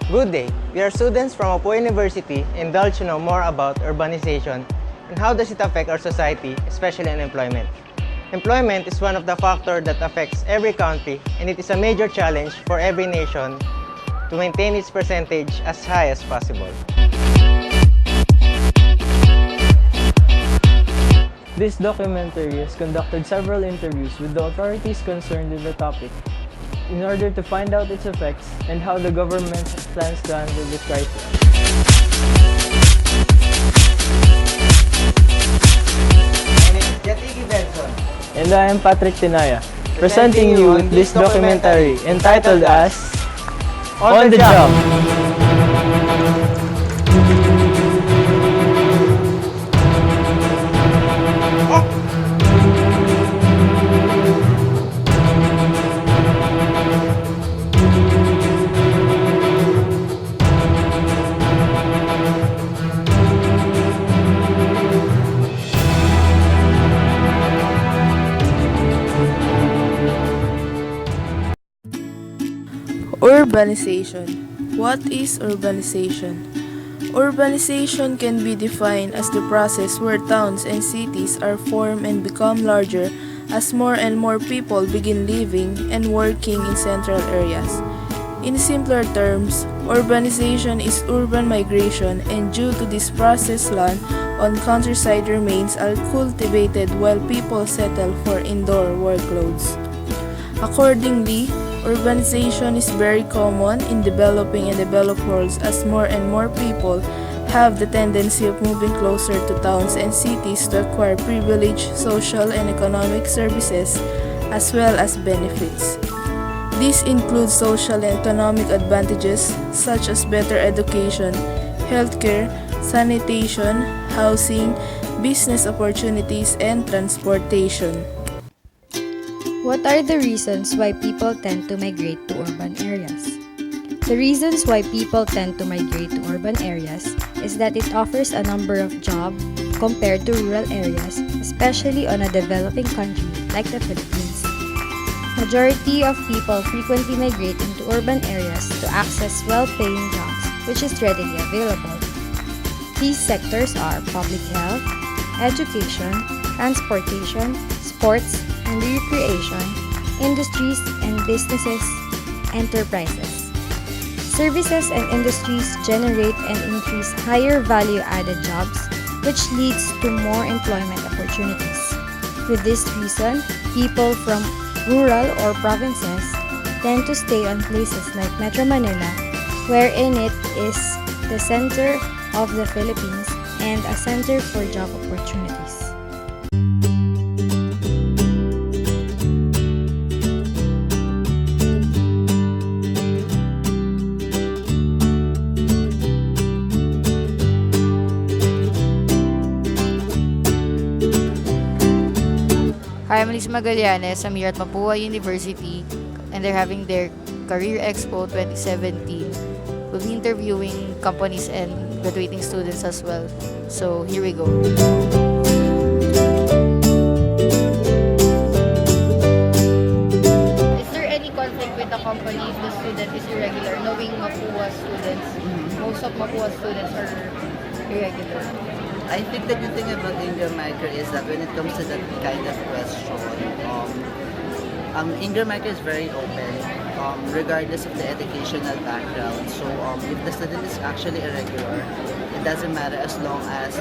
Good day. We are students from Apo University and indulge to know more about urbanization and how does it affect our society, especially unemployment. Employment is one of the factors that affects every country, and it is a major challenge for every nation to maintain its percentage as high as possible. This documentary has conducted several interviews with the authorities concerned with the topic in order to find out its effects and how the government plans to handle this crisis. My name is Venzon. And I am Patrick Tinaya, presenting you this documentary entitled as On the Job. Urbanization. What is urbanization? Urbanization can be defined as the process where towns and cities are formed and become larger as more and more people begin living and working in central areas. In simpler terms, urbanization is urban migration, and due to this process, land on countryside remains uncultivated while people settle for indoor workloads. Accordingly, urbanization is very common in developing and developed worlds as more and more people have the tendency of moving closer to towns and cities to acquire privileged social and economic services as well as benefits. These include social and economic advantages such as better education, healthcare, sanitation, housing, business opportunities, and transportation. What are the reasons why people tend to migrate to urban areas? The reasons why people tend to migrate to urban areas is that it offers a number of jobs compared to rural areas, especially on a developing country like the Philippines. Majority of people frequently migrate into urban areas to access well-paying jobs, which is readily available. These sectors are public health, education, transportation, sports, and recreation, industries and businesses, enterprises. Services and industries generate and increase higher value-added jobs, which leads to more employment opportunities. For this reason, people from rural or provinces tend to stay on places like Metro Manila, wherein it is the center of the Philippines and a center for job opportunities. Hi, I'm Magallanes. I'm here at Mapua University, and they're having their Career Expo 2017. We'll be interviewing companies and graduating students as well. So here we go. Is there any conflict with the company if the student is irregular, knowing Mapua students? Most of Mapua students are irregular. I think the good thing about Ingram Micro is that when it comes to that kind of question, Ingram Micro is very open, regardless of the educational background. So if the student is actually irregular, it doesn't matter as long as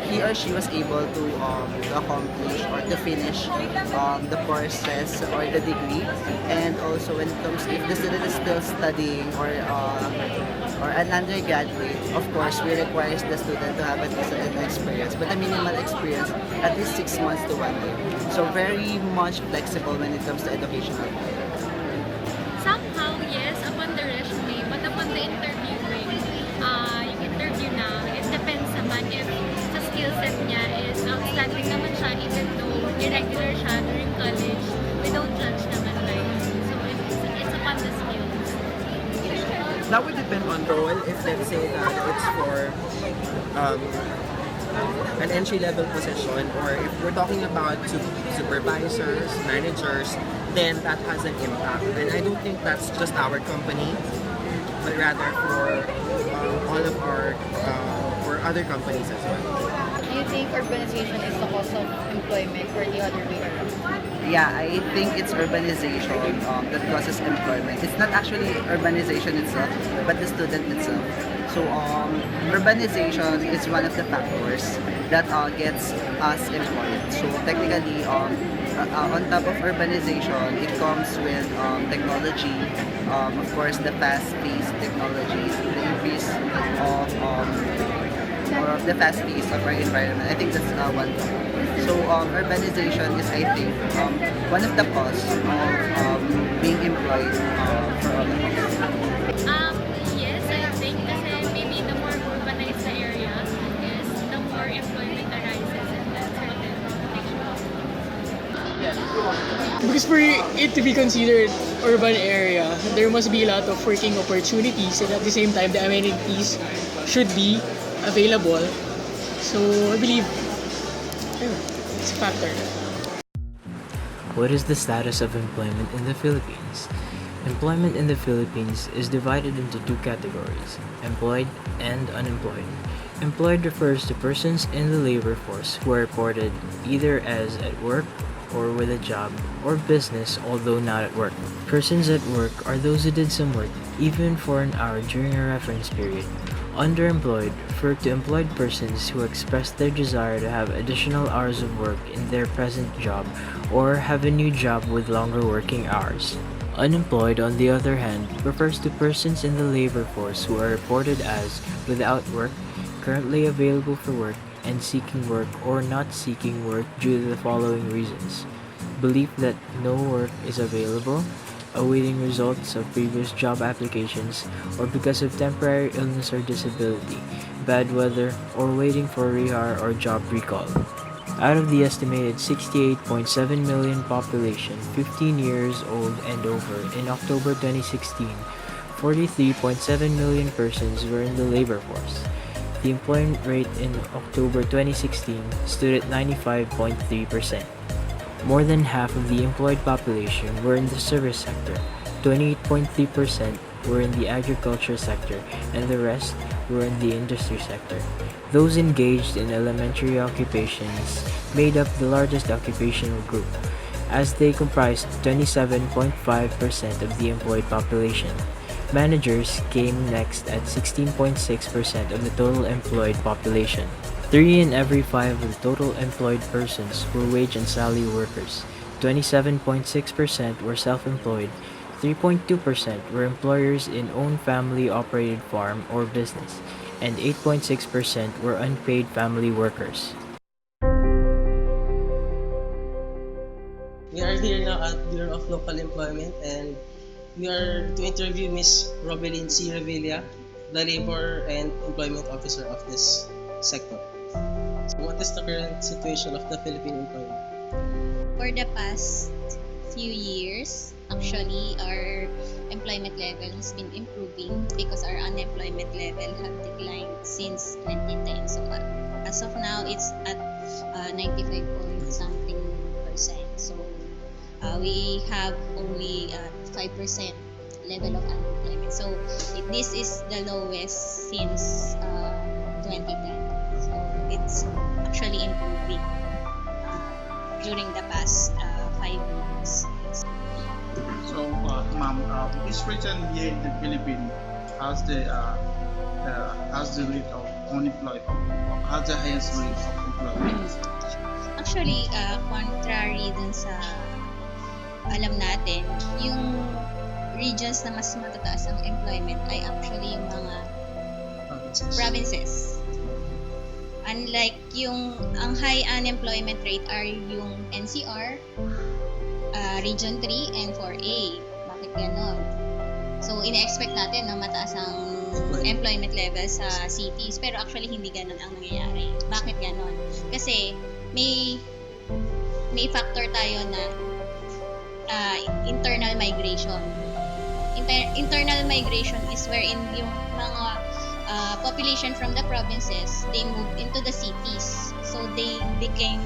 he or she was able to accomplish or to finish the courses or the degree. And also when it comes, if the student is still studying or an undergraduate, of course, we require the student to have at least an experience, but a minimal experience, at least 6 months to 1 year. So very much flexible when it comes to educational. Somehow, yes, upon the resume, but upon the interviewing, yung interview na, it depends naman if sa skill set niya is outstanding naman siya, even though irregular siya during college, we don't judge naman like. So it's upon the skills. That would depend on role. If let's say that it's for an entry-level position, or if we're talking about supervisors, managers, then that has an impact. And I don't think that's just our company. but rather for all of our for other companies as well. Do you think urbanization is the cause of employment or the other way around? Yeah, I think it's urbanization that causes employment. It's not actually urbanization itself, but the student itself. So urbanization is one of the factors that gets us employed. So technically, on top of urbanization, it comes with technology. Of course, the fast-paced technologies, the increase of or of the fast pace of our environment. I think that's one thing. So urbanization is, I think, one of the cause of being employed for all of us. Yes, I think kasi maybe the more urbanized the area is, the more employment arises in that certain location. Because for it to be considered urban area, there must be a lot of working opportunities, and at the same time, the amenities should be available. So I believe it's a factor. What is the status of employment in the Philippines? Employment in the Philippines is divided into two categories, employed and unemployed. Employed refers to persons in the labor force who are reported either as at work or with a job or business, although not at work. Persons at work are those who did some work, even for an hour during a reference period. Underemployed refer to employed persons who express their desire to have additional hours of work in their present job or have a new job with longer working hours. Unemployed, on the other hand, refers to persons in the labor force who are reported as without work, currently available for work, and seeking work or not seeking work due to the following reasons: belief that no work is available, awaiting results of previous job applications, or because of temporary illness or disability, bad weather, or waiting for rehire or job recall. Out of the estimated 68.7 million population 15 years old and over in October 2016, 43.7 million persons were in the labor force. The employment rate in October 2016 stood at 95.3%. More than half of the employed population were in the service sector, 28.3% were in the agriculture sector, and the rest were in the industry sector. Those engaged in elementary occupations made up the largest occupational group, as they comprised 27.5% of the employed population. Managers came next at 16.6% of the total employed population. 3 in every 5 of the total employed persons were wage and salary workers. 27.6% were self-employed. 3.2% were employers in own family-operated farm or business, and 8.6% were unpaid family workers. We are here now at Bureau of Local Employment, and we are to interview Ms. Robelyn C. Revilla, the Labor and Employment Officer of this sector. So what is the current situation of the Philippine employment? For the past few years, actually, our employment level has been improving because our unemployment level have declined since 2010. So as of now, it's at 95 point something percent. So we have only 5% level of unemployment. So this is the lowest since 2010. So it's actually improving during the past 5 years. So, ma'am, which region here in the Philippines has the rate of unemployed, or has the highest rate of employment? Actually, contrary dun sa alam natin, yung regions na mas matataas ang employment ay actually yung mga provinces. Unlike ang high unemployment rate are yung NCR, Region 3 and 4A. Bakit ganon? So, ina-expect natin na mataas ang employment level sa cities, pero actually hindi ganon ang nangyayari. Bakit ganon? Kasi may factor tayo na internal migration. Internal migration is wherein yung mga population from the provinces, they move into the cities. So, they became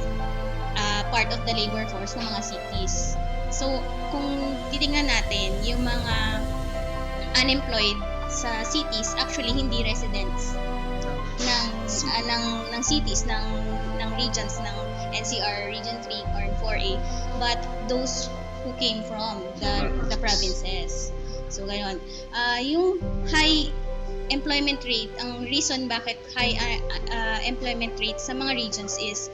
part of the labor force ng mga cities. So, kung titingnan natin, yung mga unemployed sa cities actually hindi residents ng cities ng regions ng NCR Region 3 or 4A, but those who came from the provinces. So gayon. Yung high employment rate, ang reason bakit high employment rate sa mga regions is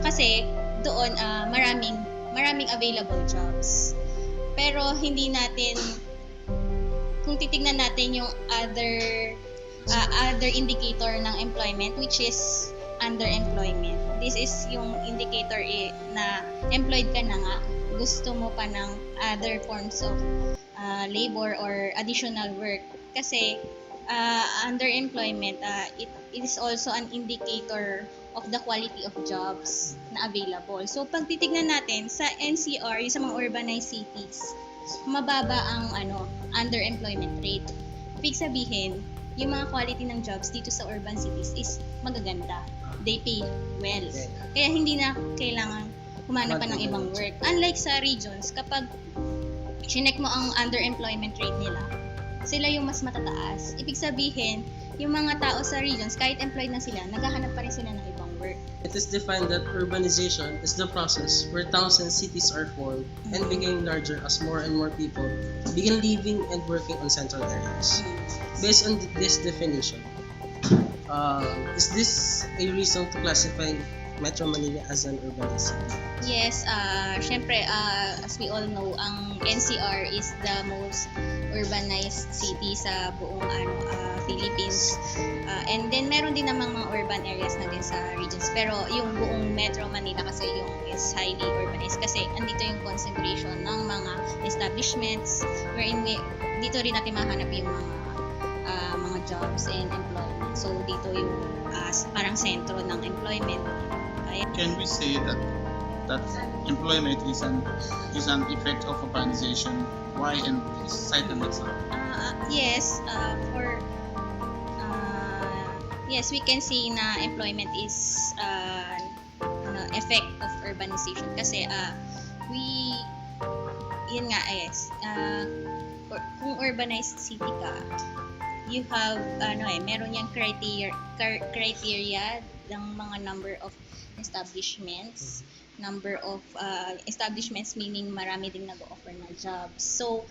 kasi doon maraming available jobs. Pero hindi natin, kung titignan natin yung other indicator ng employment, which is underemployment. This is yung indicator na employed ka na nga, gusto mo pa ng other forms of labor or additional work. Kasi underemployment, it is also an indicator of the quality of jobs na available. So pag titignan natin sa NCR, yung sa mga urbanized cities, mababa ang underemployment rate. Ibig sabihin, yung mga quality ng jobs dito sa urban cities is magaganda. They pay well. Kaya hindi na kailangan humanap pa ng ibang work. Unlike sa regions, kapag chinek mo ang underemployment rate nila, sila yung mas matataas. Ibig sabihin, yung mga tao sa regions, kahit employed na sila, naghahanap pa rin sila ng ibang work. It is defined that urbanization is the process where towns and cities are formed and became larger as more and more people begin living and working on central areas. Based on this definition, is this a reason to classify Metro Manila as an urbanized city? Yes, syempre, as we all know, ang NCR is the most urbanized city sa buong Philippines. And then meron din namang mga urban areas na din sa regions. Pero yung buong Metro Manila kasi yung is highly urbanized kasi andito yung concentration ng mga establishments wherein dito rin natin mahanap yung mga jobs and employment. So dito yung parang sentro ng employment. Can we say that employment is an effect of urbanization? Why, and cite an example? Yes, yes, we can say na employment is effect of urbanization kasi yun nga kung urbanized city ka, you have meron yang criteria ng mga number of establishments, number of establishments meaning marami ding nag-o-offer ng jobs. So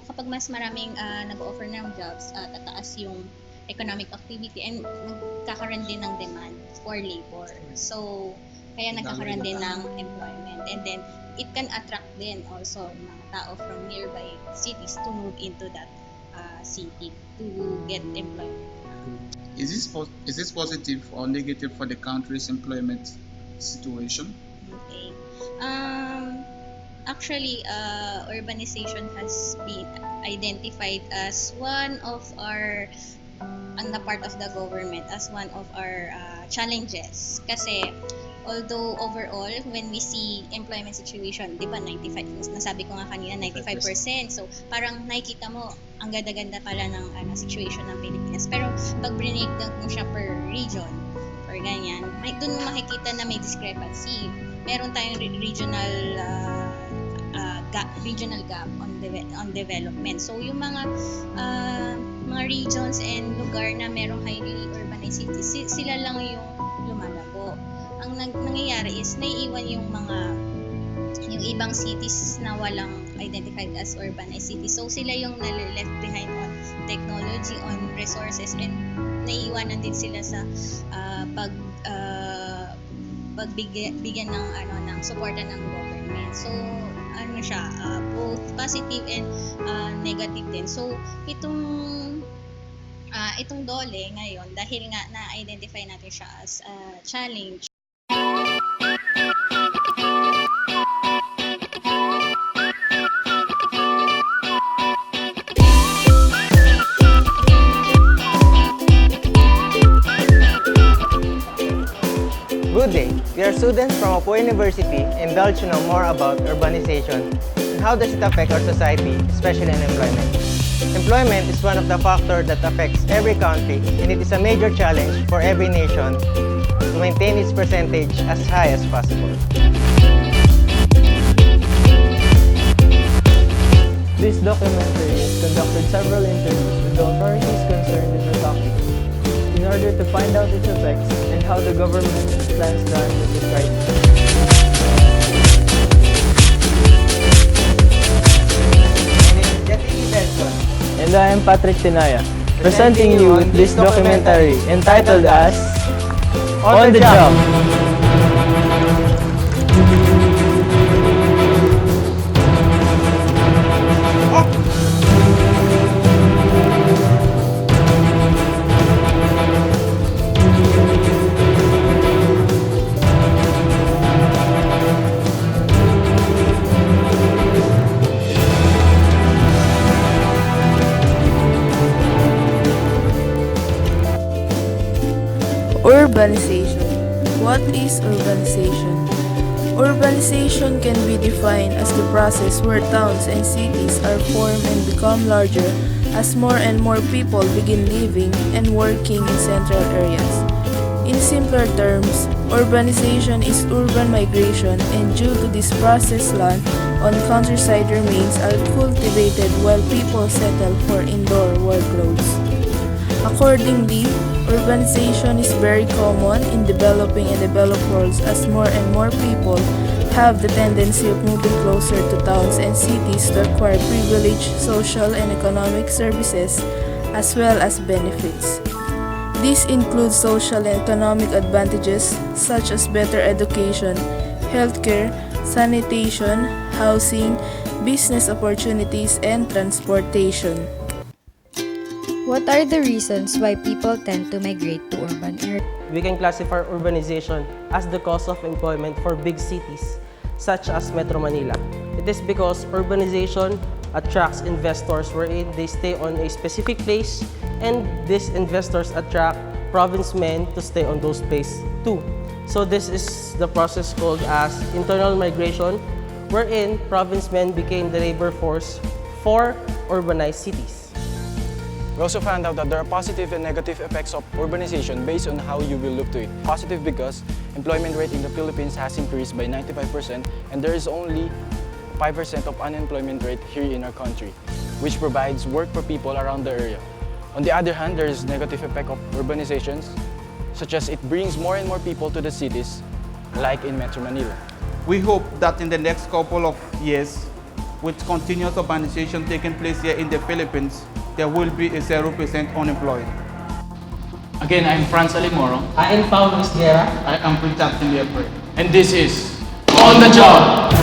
kapag mas maraming nag-o-offer ng jobs, tataas yung economic activity and nagkakaroon din ng demand for labor. So kaya nagkakaroon din ng employment, and then it can attract din also mga tao from nearby cities to move into that city to get employment. Is this positive or negative for the country's employment situation? Okay. Actually, urbanization has been identified as one of our, on the part of the government, as one of our challenges. Kasi although overall, when we see employment situation, di ba 95, nasabi ko nga kanina 95%. So parang nakikita mo, ang ganda-ganda pala ng situation ng Pilipinas. Pero pag breakdown mo siya per region or ganyan, doon mo makikita na may discrepancy. Meron tayong regional gap on development. So yung mga regions and lugar na merong highly urbanized cities, sila lang yung lumalago. Ang nangyayari is naiiwan yung ibang cities na walang identified as urbanized cities. So sila yung left behind on technology, on resources, and naiiwanan din sila sa pagbigyan ng suporta ng government. So both positive and negative din. So itong DOLE ngayon, dahil nga na-identify natin siya as a challenge. Good day! We are students from Apo University and indulge to know more about urbanization and how does it affect our society, especially in employment. Employment is one of the factors that affects every country, and it is a major challenge for every nation to maintain its percentage as high as possible. This documentary is conducted conducted several interviews with the authorities concerned with the topic in order to find out its effects and how the government plans to handle this crisis. Venzon. And I am Tinaya, presenting you with this documentary entitled as On the Job. Urbanization. What is urbanization? Urbanization can be defined as the process where towns and cities are formed and become larger as more and more people begin living and working in central areas. In simpler terms, urbanization is urban migration, and due to this process, land on countryside remains uncultivated while people settle for indoor workloads. Accordingly, urbanization is very common in developing and developed worlds as more and more people have the tendency of moving closer to towns and cities to acquire privileged social and economic services as well as benefits. These include social and economic advantages such as better education, healthcare, sanitation, housing, business opportunities, and transportation. What are the reasons why people tend to migrate to urban areas? We can classify urbanization as the cause of employment for big cities such as Metro Manila. It is because urbanization attracts investors wherein they stay on a specific place, and these investors attract province men to stay on those places too. So this is the process called as internal migration, wherein province men became the labor force for urbanized cities. We also found out that there are positive and negative effects of urbanization based on how you will look to it. Positive because employment rate in the Philippines has increased by 95% and there is only 5% of unemployment rate here in our country, which provides work for people around the area. On the other hand, there is negative effect of urbanizations, such as it brings more and more people to the cities, like in Metro Manila. We hope that in the next couple of years, with continuous urbanization taking place here in the Philippines, there will be a 0% unemployed. Again, I'm Fhranz Alimorong. I am Paolo. I am Timipiere. And this is On the Job!